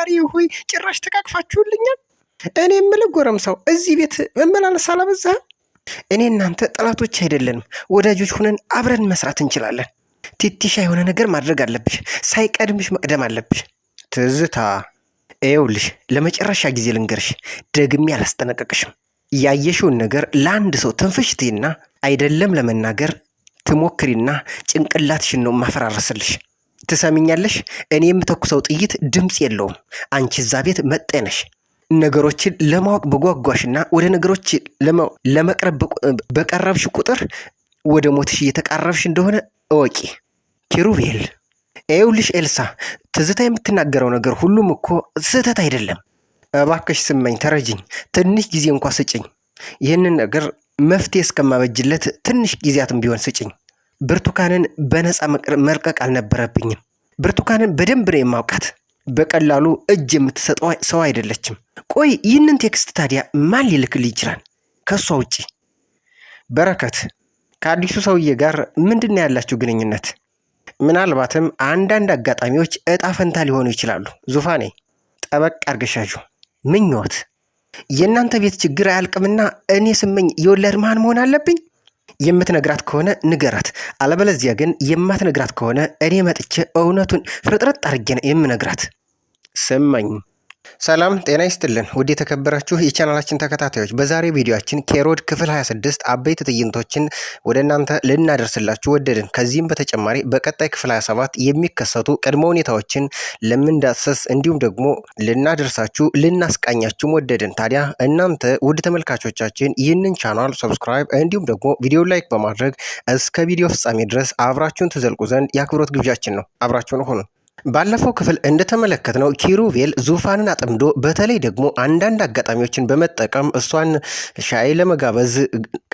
ፈጣሪ ሆይ ጭራሽ ተቃቅፋችሁልኛል። እኔ የምልህ ጎረምሳው እዚህ ቤት መመላለስ አላበዛህም? እኔ እናንተ ጠላቶች አይደለንም፣ ወዳጆች ሁነን አብረን መስራት እንችላለን። ቲቲሻ የሆነ ነገር ማድረግ አለብሽ፣ ሳይቀድምሽ መቅደም አለብሽ። ትዝታ ይኸውልሽ ለመጨረሻ ጊዜ ልንገርሽ፣ ደግሜ አላስጠነቀቅሽም። ያየሽውን ነገር ለአንድ ሰው ትንፍሽቴና አይደለም ለመናገር ትሞክሪና ጭንቅላትሽን ነው ማፈራረስልሽ። ትሰሚኛለሽ? እኔ የምተኩሰው ጥይት ድምፅ የለውም። አንቺ እዛ ቤት መጤነሽ ነገሮችን ለማወቅ በጓጓሽና ወደ ነገሮች ለመቅረብ በቀረብሽ ቁጥር ወደ ሞትሽ እየተቃረብሽ እንደሆነ እወቂ። ኪሩቤል ይኸውልሽ ኤልሳ፣ ትዝታ የምትናገረው ነገር ሁሉም እኮ ስህተት አይደለም። እባክሽ ስመኝ፣ ተረጅኝ፣ ትንሽ ጊዜ እንኳ ስጭኝ። ይህንን ነገር መፍትሄ እስከማበጅለት ትንሽ ጊዜያትም ቢሆን ስጭኝ። ብርቱካንን በነፃ መልቀቅ አልነበረብኝም። ብርቱካንን በደንብ ነው የማውቃት። በቀላሉ እጅ የምትሰጠው ሰው አይደለችም። ቆይ ይህንን ቴክስት ታዲያ ማን ሊልክልኝ ይችላል ከሷ ውጪ? በረከት፣ ከአዲሱ ሰውዬ ጋር ምንድን ያላችሁ ግንኙነት? ምናልባትም አንዳንድ አጋጣሚዎች እጣ ፈንታ ሊሆኑ ይችላሉ። ዙፋኔ፣ ጠበቅ አርገሻዡ። ምኞት፣ የእናንተ ቤት ችግር አያልቅምና እኔ ስመኝ የወለድ መሃን መሆን አለብኝ? የምትነግራት ከሆነ ንገራት፣ አለበለዚያ ግን የማትነግራት ከሆነ እኔ መጥቼ እውነቱን ፍርጥርጥ አድርጌ ነው የምነግራት። ስመኝ። ሰላም ጤና ይስጥልን ውድ የተከበራችሁ የቻናላችን ተከታታዮች፣ በዛሬ ቪዲዮአችን ኬሮድ ክፍል 26 አበይት ትዕይንቶችን ወደ እናንተ ልናደርስላችሁ ወደድን። ከዚህም በተጨማሪ በቀጣይ ክፍል 27 የሚከሰቱ ቅድመ ሁኔታዎችን ለምንዳሰስ እንዲሁም ደግሞ ልናደርሳችሁ ልናስቃኛችሁም ወደድን። ታዲያ እናንተ ውድ ተመልካቾቻችን ይህንን ቻናል ሰብስክራይብ እንዲሁም ደግሞ ቪዲዮ ላይክ በማድረግ እስከ ቪዲዮ ፍጻሜ ድረስ አብራችሁን ትዘልቁ ዘንድ የአክብሮት ግብዣችን ነው። አብራችሁን ሁኑ። ባለፈው ክፍል እንደተመለከትነው ኪሩቤል ዙፋንን አጥምዶ በተለይ ደግሞ አንዳንድ አጋጣሚዎችን በመጠቀም እሷን ሻይ ለመጋበዝ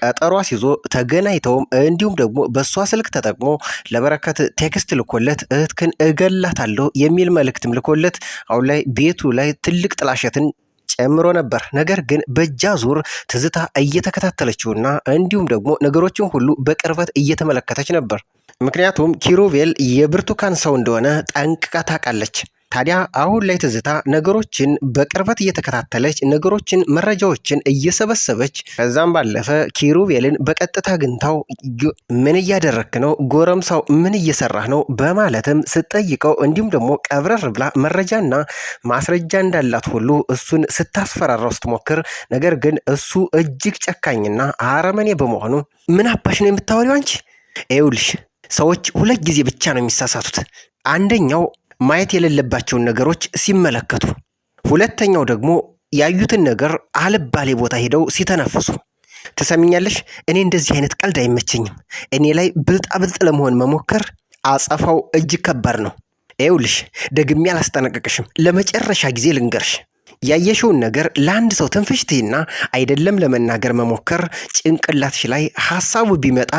ቀጠሮ አስይዞ ተገናኝተውም እንዲሁም ደግሞ በእሷ ስልክ ተጠቅሞ ለበረከት ቴክስት ልኮለት እህትክን እገላታለሁ የሚል መልእክትም ልኮለት አሁን ላይ ቤቱ ላይ ትልቅ ጥላሸትን ጨምሮ ነበር። ነገር ግን በእጃ ዙር ትዝታ እየተከታተለችውና እንዲሁም ደግሞ ነገሮችን ሁሉ በቅርበት እየተመለከተች ነበር። ምክንያቱም ኪሩቤል የብርቱካን ሰው እንደሆነ ጠንቅቃ ታውቃለች። ታዲያ አሁን ላይ ትዝታ ነገሮችን በቅርበት እየተከታተለች ነገሮችን መረጃዎችን እየሰበሰበች ከዛም ባለፈ ኪሩቤልን በቀጥታ ግንታው ምን እያደረክ ነው? ጎረምሳው ምን እየሰራህ ነው? በማለትም ስትጠይቀው እንዲሁም ደግሞ ቀብረር ብላ መረጃና ማስረጃ እንዳላት ሁሉ እሱን ስታስፈራራው ስትሞክር፣ ነገር ግን እሱ እጅግ ጨካኝና አረመኔ በመሆኑ ምን አባሽ ነው የምታወሪው አንቺ? ይኸውልሽ ሰዎች ሁለት ጊዜ ብቻ ነው የሚሳሳቱት። አንደኛው ማየት የሌለባቸውን ነገሮች ሲመለከቱ፣ ሁለተኛው ደግሞ ያዩትን ነገር አልባሌ ቦታ ሄደው ሲተነፍሱ። ትሰሚኛለሽ? እኔ እንደዚህ አይነት ቀልድ አይመቸኝም። እኔ ላይ ብልጣብልጥ ለመሆን መሞከር አጸፋው እጅግ ከባድ ነው። ይኸውልሽ ደግሜ አላስጠነቀቅሽም፣ ለመጨረሻ ጊዜ ልንገርሽ። ያየሽውን ነገር ለአንድ ሰው ትንፍሽቴና አይደለም ለመናገር መሞከር ጭንቅላትሽ ላይ ሐሳቡ ቢመጣ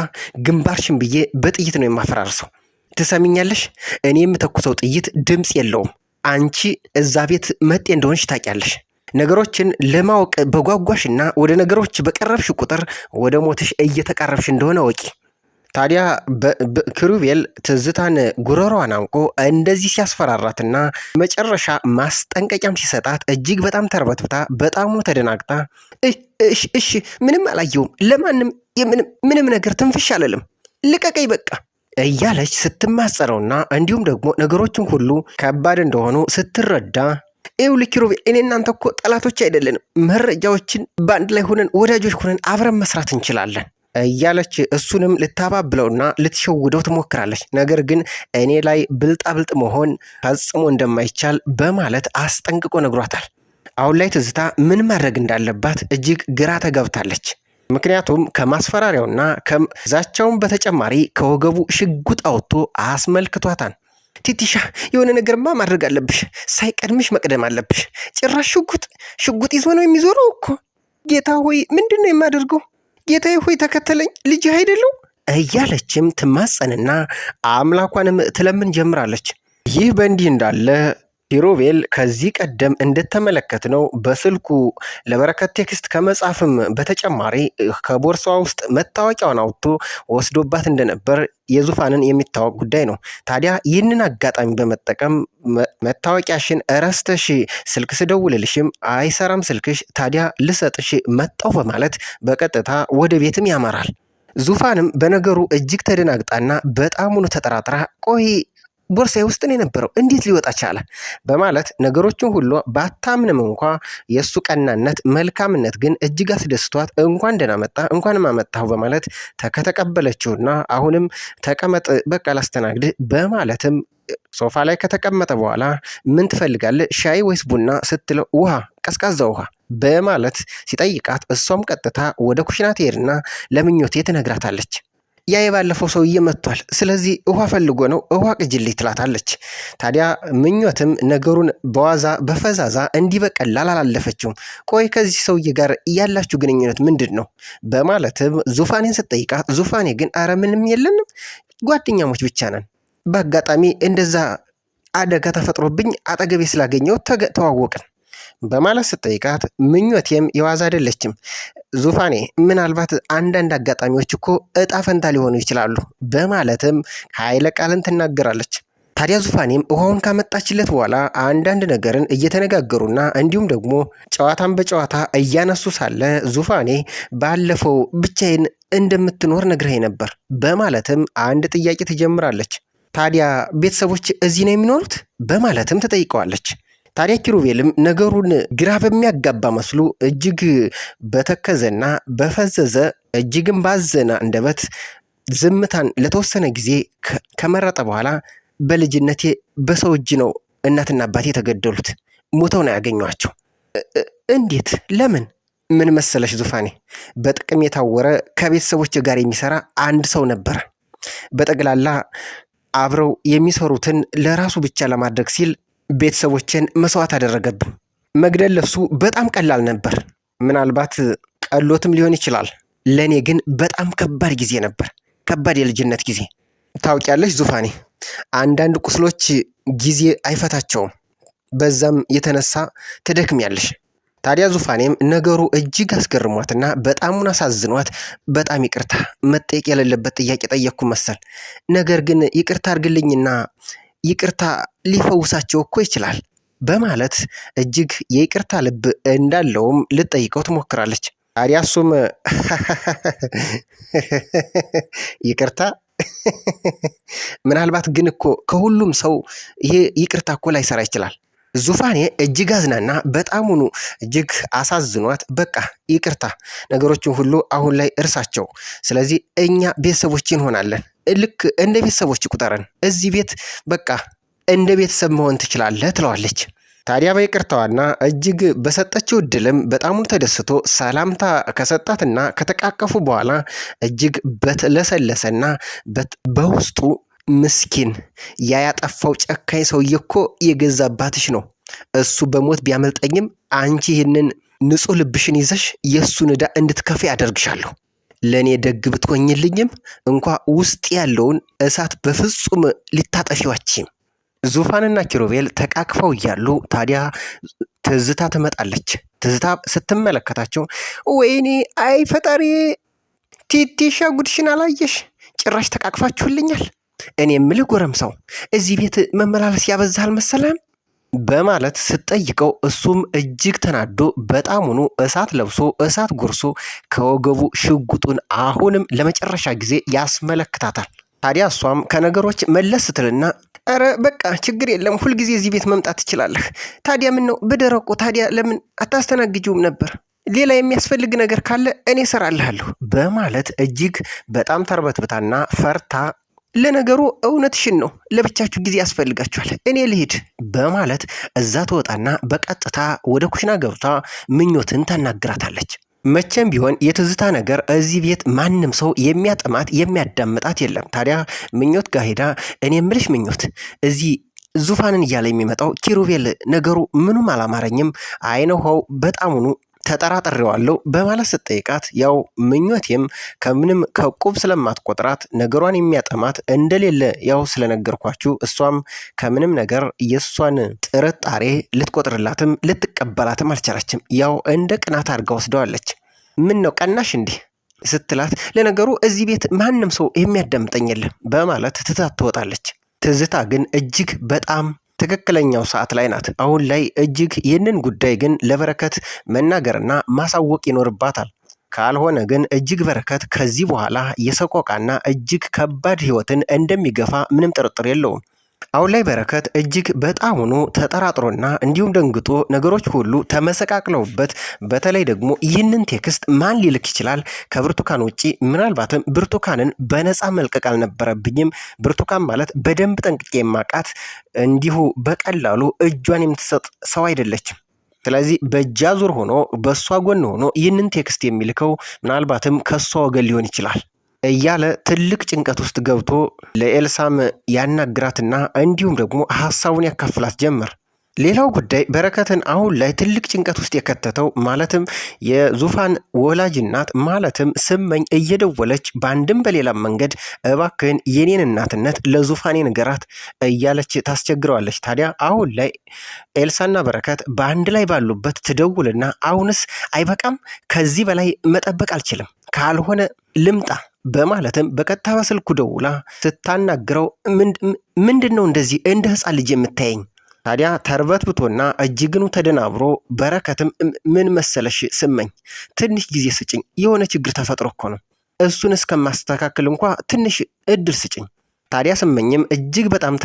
ግንባርሽን ብዬ በጥይት ነው የማፈራርሰው። ትሰሚኛለሽ? እኔ የምተኩሰው ጥይት ድምፅ የለውም። አንቺ እዛ ቤት መጤ እንደሆንሽ ታውቂያለሽ። ነገሮችን ለማወቅ በጓጓሽና ወደ ነገሮች በቀረብሽ ቁጥር ወደ ሞትሽ እየተቃረብሽ እንደሆነ ወቂ። ታዲያ ኪሩቤል ትዝታን ጉሮሯን አንቆ እንደዚህ ሲያስፈራራትና መጨረሻ ማስጠንቀቂያም ሲሰጣት እጅግ በጣም ተርበትብታ በጣም ተደናግጣ እሺ ምንም አላየውም፣ ለማንም ምንም ነገር ትንፍሽ አለልም፣ ልቀቀኝ በቃ እያለች ስትማጸረውና እንዲሁም ደግሞ ነገሮችን ሁሉ ከባድ እንደሆኑ ስትረዳ፣ ይኸውልህ ኪሩቤል እኔ እናንተ እኮ ጠላቶች አይደለንም፣ መረጃዎችን በአንድ ላይ ሆነን ወዳጆች ሆነን አብረን መስራት እንችላለን እያለች እሱንም ልታባብለውና ልትሸውደው ትሞክራለች። ነገር ግን እኔ ላይ ብልጣብልጥ መሆን ፈጽሞ እንደማይቻል በማለት አስጠንቅቆ ነግሯታል። አሁን ላይ ትዝታ ምን ማድረግ እንዳለባት እጅግ ግራ ተገብታለች። ምክንያቱም ከማስፈራሪያውና ከዛቻውን በተጨማሪ ከወገቡ ሽጉጥ አውጥቶ አስመልክቷታል። ቲቲሻ የሆነ ነገርማ ማድረግ አለብሽ፣ ሳይቀድምሽ መቅደም አለብሽ። ጭራሽ ሽጉጥ ይዞ ነው የሚዞረው እኮ። ጌታ ሆይ ምንድን ነው የማደርገው? ጌታዬ ሆይ ተከተለኝ፣ ልጅ አይደለው እያለችም ትማጸንና አምላኳንም ትለምን ጀምራለች። ይህ በእንዲህ እንዳለ ኪሩቤል ከዚህ ቀደም እንደተመለከትነው በስልኩ ለበረከት ቴክስት ከመጻፍም በተጨማሪ ከቦርሳዋ ውስጥ መታወቂያውን አውጥቶ ወስዶባት እንደነበር የዙፋንን የሚታወቅ ጉዳይ ነው። ታዲያ ይህንን አጋጣሚ በመጠቀም መታወቂያሽን እረስተሽ ስልክ ስደውልልሽም አይሰራም ስልክሽ፣ ታዲያ ልሰጥሽ መጣው በማለት በቀጥታ ወደ ቤትም ያመራል። ዙፋንም በነገሩ እጅግ ተደናግጣና በጣሙኑ ተጠራጥራ ቆይ ቦርሳዬ ውስጥ ነው የነበረው እንዴት ሊወጣ ቻለ በማለት ነገሮችን ሁሉ ባታምንም እንኳ የእሱ ቀናነት መልካምነት ግን እጅግ አስደስቷት እንኳን ደህና መጣ እንኳንም አመጣሁ በማለት ከተቀበለችውና አሁንም ተቀመጥ በቃ ላስተናግድህ በማለትም ሶፋ ላይ ከተቀመጠ በኋላ ምን ትፈልጋለህ ሻይ ወይስ ቡና ስትለው ውሃ ቀዝቃዛ ውሃ በማለት ሲጠይቃት እሷም ቀጥታ ወደ ኩሽና ትሄድና ለምኞቴ ትነግራታለች። ያ የባለፈው ሰውዬ መጥቷል፣ ስለዚህ ውሃ ፈልጎ ነው ውሃ ቅጅልኝ ትላታለች። ታዲያ ምኞትም ነገሩን በዋዛ በፈዛዛ እንዲህ በቀላል አላለፈችውም። ቆይ ከዚህ ሰውዬ ጋር ያላችሁ ግንኙነት ምንድን ነው በማለትም ዙፋኔን ስትጠይቃት ዙፋኔ ግን አረ ምንም የለንም ጓደኛሞች ብቻ ነን፣ በአጋጣሚ እንደዛ አደጋ ተፈጥሮብኝ አጠገቤ ስላገኘው ተዋወቅን በማለት ስትጠይቃት ምኞቴም የዋዛ አይደለችም። ዙፋኔ ምናልባት አንዳንድ አጋጣሚዎች እኮ እጣ ፈንታ ሊሆኑ ይችላሉ በማለትም ኃይለ ቃልን ትናገራለች። ታዲያ ዙፋኔም ውሃውን ካመጣችለት በኋላ አንዳንድ ነገርን እየተነጋገሩና እንዲሁም ደግሞ ጨዋታን በጨዋታ እያነሱ ሳለ ዙፋኔ ባለፈው ብቻዬን እንደምትኖር ነግረኸኝ ነበር በማለትም አንድ ጥያቄ ትጀምራለች። ታዲያ ቤተሰቦች እዚህ ነው የሚኖሩት በማለትም ትጠይቀዋለች። ታዲያ ኪሩቤልም ነገሩን ግራ በሚያጋባ መስሉ እጅግ በተከዘና በፈዘዘ እጅግም ባዘነ አንደበት ዝምታን ለተወሰነ ጊዜ ከመረጠ በኋላ በልጅነቴ በሰው እጅ ነው እናትና አባቴ የተገደሉት፣ ሞተው ነው ያገኟቸው። እንዴት? ለምን? ምን መሰለሽ ዙፋኔ፣ በጥቅም የታወረ ከቤተሰቦች ጋር የሚሰራ አንድ ሰው ነበረ። በጠቅላላ አብረው የሚሰሩትን ለራሱ ብቻ ለማድረግ ሲል ቤተሰቦችን መስዋዕት አደረገብን። መግደል ለሱ በጣም ቀላል ነበር፣ ምናልባት ቀሎትም ሊሆን ይችላል። ለእኔ ግን በጣም ከባድ ጊዜ ነበር፣ ከባድ የልጅነት ጊዜ። ታውቂያለሽ ዙፋኔ፣ አንዳንድ ቁስሎች ጊዜ አይፈታቸውም፣ በዛም የተነሳ ትደክሚያለሽ። ታዲያ ዙፋኔም ነገሩ እጅግ አስገርሟትና በጣሙን አሳዝኗት በጣም ይቅርታ፣ መጠየቅ የሌለበት ጥያቄ ጠየቅኩ መሰል፣ ነገር ግን ይቅርታ አድርግልኝና ይቅርታ ሊፈውሳቸው እኮ ይችላል በማለት እጅግ የይቅርታ ልብ እንዳለውም ልጠይቀው ትሞክራለች። ታዲያ እሱም ይቅርታ ምናልባት ግን እኮ ከሁሉም ሰው ይሄ ይቅርታ እኮ ላይሰራ ይችላል። ዙፋኔ እጅግ አዝናና በጣሙኑ እጅግ አሳዝኗት በቃ ይቅርታ፣ ነገሮችን ሁሉ አሁን ላይ እርሳቸው፣ ስለዚህ እኛ ቤተሰቦች እንሆናለን፣ ልክ እንደ ቤተሰቦች ቁጠረን፣ እዚህ ቤት በቃ እንደ ቤተሰብ መሆን ትችላለህ ትለዋለች። ታዲያ በይቅርታዋና እጅግ በሰጠችው እድልም በጣሙን ተደስቶ ሰላምታ ከሰጣትና ከተቃቀፉ በኋላ እጅግ በተለሰለሰና በውስጡ ምስኪን ያጠፋው ጨካኝ ሰውዬ እኮ የገዛ አባትሽ ነው፣ እሱ በሞት ቢያመልጠኝም አንቺ ይህንን ንጹሕ ልብሽን ይዘሽ የእሱን ዕዳ እንድትከፊ አደርግሻለሁ። ለእኔ ደግ ብትሆኝልኝም እንኳ ውስጥ ያለውን እሳት በፍጹም ሊታጠፊዋችም። ዙፋንና ኪሩቤል ተቃቅፈው እያሉ ታዲያ ትዝታ ትመጣለች። ትዝታ ስትመለከታቸው ወይኔ አይ ፈጣሪ፣ ቲቲሻ ጉድሽን አላየሽ? ጭራሽ ተቃቅፋችሁልኛል። እኔ የምልህ ጎረምሳው እዚህ ቤት መመላለስ ያበዛሃል መሰለም በማለት ስትጠይቀው እሱም እጅግ ተናዶ በጣሙኑ እሳት ለብሶ እሳት ጎርሶ ከወገቡ ሽጉጡን አሁንም ለመጨረሻ ጊዜ ያስመለክታታል። ታዲያ እሷም ከነገሮች መለስ ስትልና ኧረ በቃ ችግር የለም ሁልጊዜ እዚህ ቤት መምጣት ትችላለህ። ታዲያ ምን ነው በደረቁ ታዲያ ለምን አታስተናግጂውም ነበር? ሌላ የሚያስፈልግ ነገር ካለ እኔ እሰራልሃለሁ በማለት እጅግ በጣም ተርበትብታና ፈርታ ለነገሩ እውነትሽን ነው፣ ለብቻችሁ ጊዜ ያስፈልጋችኋል፣ እኔ ልሂድ በማለት እዛ ትወጣና በቀጥታ ወደ ኩሽና ገብታ ምኞትን ታናግራታለች። መቼም ቢሆን የትዝታ ነገር እዚህ ቤት ማንም ሰው የሚያጠማት የሚያዳምጣት የለም። ታዲያ ምኞት ጋር ሄዳ እኔ የምልሽ ምኞት፣ እዚህ ዙፋንን እያለ የሚመጣው ኪሩቤል ነገሩ ምኑም አላማረኝም፣ አይነውኸው በጣሙኑ ተጠራጥሬዋለሁ በማለት ስትጠይቃት ያው ምኞቴም ከምንም ከቁብ ስለማትቆጥራት ነገሯን የሚያጠማት እንደሌለ ያው ስለነገርኳችሁ እሷም ከምንም ነገር የእሷን ጥርጣሬ ልትቆጥርላትም ልትቀበላትም አልቻለችም። ያው እንደ ቅናት አድርጋ ወስደዋለች። ምን ነው ቀናሽ እንዲህ ስትላት ለነገሩ እዚህ ቤት ማንም ሰው የሚያዳምጠኝ የለም በማለት ትታት ትወጣለች። ትዝታ ግን እጅግ በጣም ትክክለኛው ሰዓት ላይ ናት። አሁን ላይ እጅግ ይህንን ጉዳይ ግን ለበረከት መናገርና ማሳወቅ ይኖርባታል። ካልሆነ ግን እጅግ በረከት ከዚህ በኋላ የሰቆቃና እጅግ ከባድ ህይወትን እንደሚገፋ ምንም ጥርጥር የለውም። አሁን ላይ በረከት እጅግ በጣሙኑ ተጠራጥሮና እንዲሁም ደንግጦ ነገሮች ሁሉ ተመሰቃቅለውበት፣ በተለይ ደግሞ ይህንን ቴክስት ማን ሊልክ ይችላል ከብርቱካን ውጪ? ምናልባትም ብርቱካንን በነፃ መልቀቅ አልነበረብኝም። ብርቱካን ማለት በደንብ ጠንቅቄ የማውቃት እንዲሁ በቀላሉ እጇን የምትሰጥ ሰው አይደለችም። ስለዚህ በእጃ ዙር ሆኖ በእሷ ጎን ሆኖ ይህንን ቴክስት የሚልከው ምናልባትም ከእሷ ወገን ሊሆን ይችላል እያለ ትልቅ ጭንቀት ውስጥ ገብቶ ለኤልሳም ያናግራትና እንዲሁም ደግሞ ሀሳቡን ያካፍላት ጀመር። ሌላው ጉዳይ በረከትን አሁን ላይ ትልቅ ጭንቀት ውስጥ የከተተው ማለትም የዙፋን ወላጅ እናት ማለትም ስመኝ እየደወለች በአንድም በሌላም መንገድ እባክህን የኔን እናትነት ለዙፋኔ ንገራት እያለች ታስቸግረዋለች። ታዲያ አሁን ላይ ኤልሳና በረከት በአንድ ላይ ባሉበት ትደውልና አሁንስ አይበቃም? ከዚህ በላይ መጠበቅ አልችልም፣ ካልሆነ ልምጣ በማለትም በቀጥታ በስልኩ ደውላ ስታናግረው ምንድን ነው እንደዚህ እንደ ህፃን ልጅ የምታየኝ? ታዲያ ተርበትብቶና እጅግኑ ተደናብሮ በረከትም ምን መሰለሽ ስመኝ ትንሽ ጊዜ ስጭኝ፣ የሆነ ችግር ተፈጥሮ እኮ ነው፣ እሱን እስከማስተካከል እንኳ ትንሽ እድል ስጭኝ። ታዲያ ስመኝም እጅግ በጣም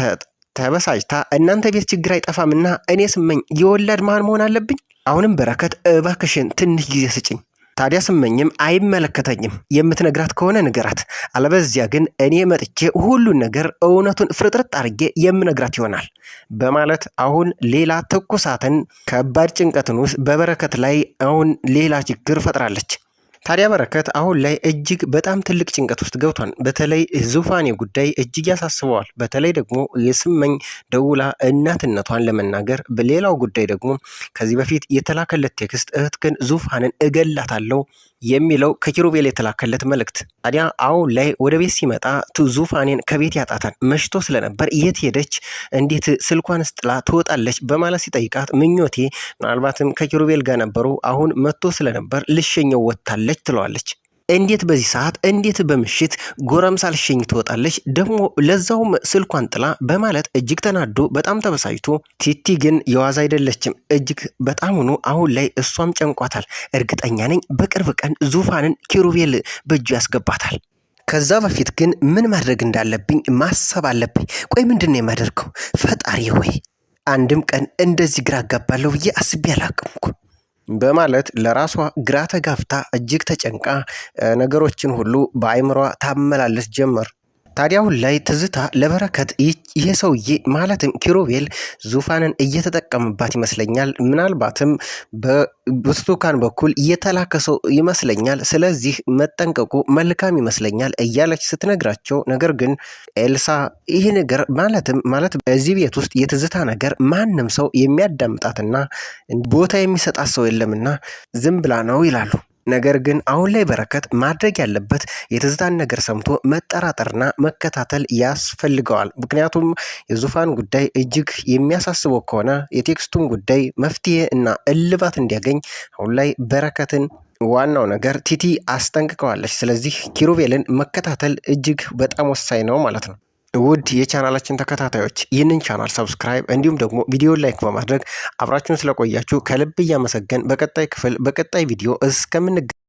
ተበሳጭታ እናንተ ቤት ችግር አይጠፋምና እኔ ስመኝ የወላድ መሃን መሆን አለብኝ? አሁንም በረከት እባክሽን ትንሽ ጊዜ ስጭኝ። ታዲያ ስመኝም አይመለከተኝም፣ የምትነግራት ከሆነ ንገራት፣ አለበዚያ ግን እኔ መጥቼ ሁሉን ነገር እውነቱን ፍርጥርጥ አድርጌ የምነግራት ይሆናል በማለት አሁን ሌላ ትኩሳትን ከባድ ጭንቀትን ውስጥ በበረከት ላይ አሁን ሌላ ችግር ፈጥራለች። ታዲያ በረከት አሁን ላይ እጅግ በጣም ትልቅ ጭንቀት ውስጥ ገብቷል። በተለይ ዙፋኔ ጉዳይ እጅግ ያሳስበዋል። በተለይ ደግሞ የስመኝ ደውላ እናትነቷን ለመናገር፣ በሌላው ጉዳይ ደግሞ ከዚህ በፊት የተላከለት ቴክስት እህትክን ዙፋንን እገላታለሁ የሚለው ከኪሩቤል የተላከለት መልእክት። ታዲያ አሁን ላይ ወደ ቤት ሲመጣ ዙፋኔን ከቤት ያጣታል። መሽቶ ስለነበር የት ሄደች? እንዴት ስልኳን ስጥላ ትወጣለች? በማለት ሲጠይቃት ምኞቴ ምናልባትም ከኪሩቤል ጋር ነበሩ፣ አሁን መጥቶ ስለነበር ልሸኘው ወጥታለች ትለዋለች። እንዴት በዚህ ሰዓት እንዴት በምሽት ጎረምሳ ልሸኝ ትወጣለች? ደግሞ ለዛውም ስልኳን ጥላ በማለት እጅግ ተናዶ በጣም ተበሳጭቶ፣ ቲቲ ግን የዋዛ አይደለችም። እጅግ በጣም ሆኖ አሁን ላይ እሷም ጨንቋታል። እርግጠኛ ነኝ በቅርብ ቀን ዙፋንን ኪሩቤል በእጁ ያስገባታል። ከዛ በፊት ግን ምን ማድረግ እንዳለብኝ ማሰብ አለብኝ። ቆይ ምንድን ነው የማደርገው? ፈጣሪ ሆይ አንድም ቀን እንደዚህ ግራ አጋባለሁ ብዬ አስቤ አላቅምኩ በማለት ለራሷ ግራ ተጋፍታ እጅግ ተጨንቃ ነገሮችን ሁሉ በአይምሯ ታመላለስ ጀመር። ታዲያ አሁን ላይ ትዝታ ለበረከት ይሄ ሰውዬ ማለትም ኪሩቤል ዙፋንን እየተጠቀምባት ይመስለኛል፣ ምናልባትም በብርቱካን በኩል እየተላከ ሰው ይመስለኛል፣ ስለዚህ መጠንቀቁ መልካም ይመስለኛል እያለች ስትነግራቸው፣ ነገር ግን ኤልሳ ይህ ነገር ማለት በዚህ ቤት ውስጥ የትዝታ ነገር ማንም ሰው የሚያዳምጣትና ቦታ የሚሰጣት ሰው የለምና ዝም ብላ ነው ይላሉ። ነገር ግን አሁን ላይ በረከት ማድረግ ያለበት የትዝታን ነገር ሰምቶ መጠራጠርና መከታተል ያስፈልገዋል። ምክንያቱም የዙፋን ጉዳይ እጅግ የሚያሳስበው ከሆነ የቴክስቱን ጉዳይ መፍትሄ እና እልባት እንዲያገኝ አሁን ላይ በረከትን ዋናው ነገር ቲቲ አስጠንቅቀዋለች። ስለዚህ ኪሩቤልን መከታተል እጅግ በጣም ወሳኝ ነው ማለት ነው። ውድ የቻናላችን ተከታታዮች ይህንን ቻናል ሰብስክራይብ እንዲሁም ደግሞ ቪዲዮ ላይክ በማድረግ አብራችሁን ስለቆያችሁ ከልብ እያመሰገን በቀጣይ ክፍል በቀጣይ ቪዲዮ እስከምንገናኝ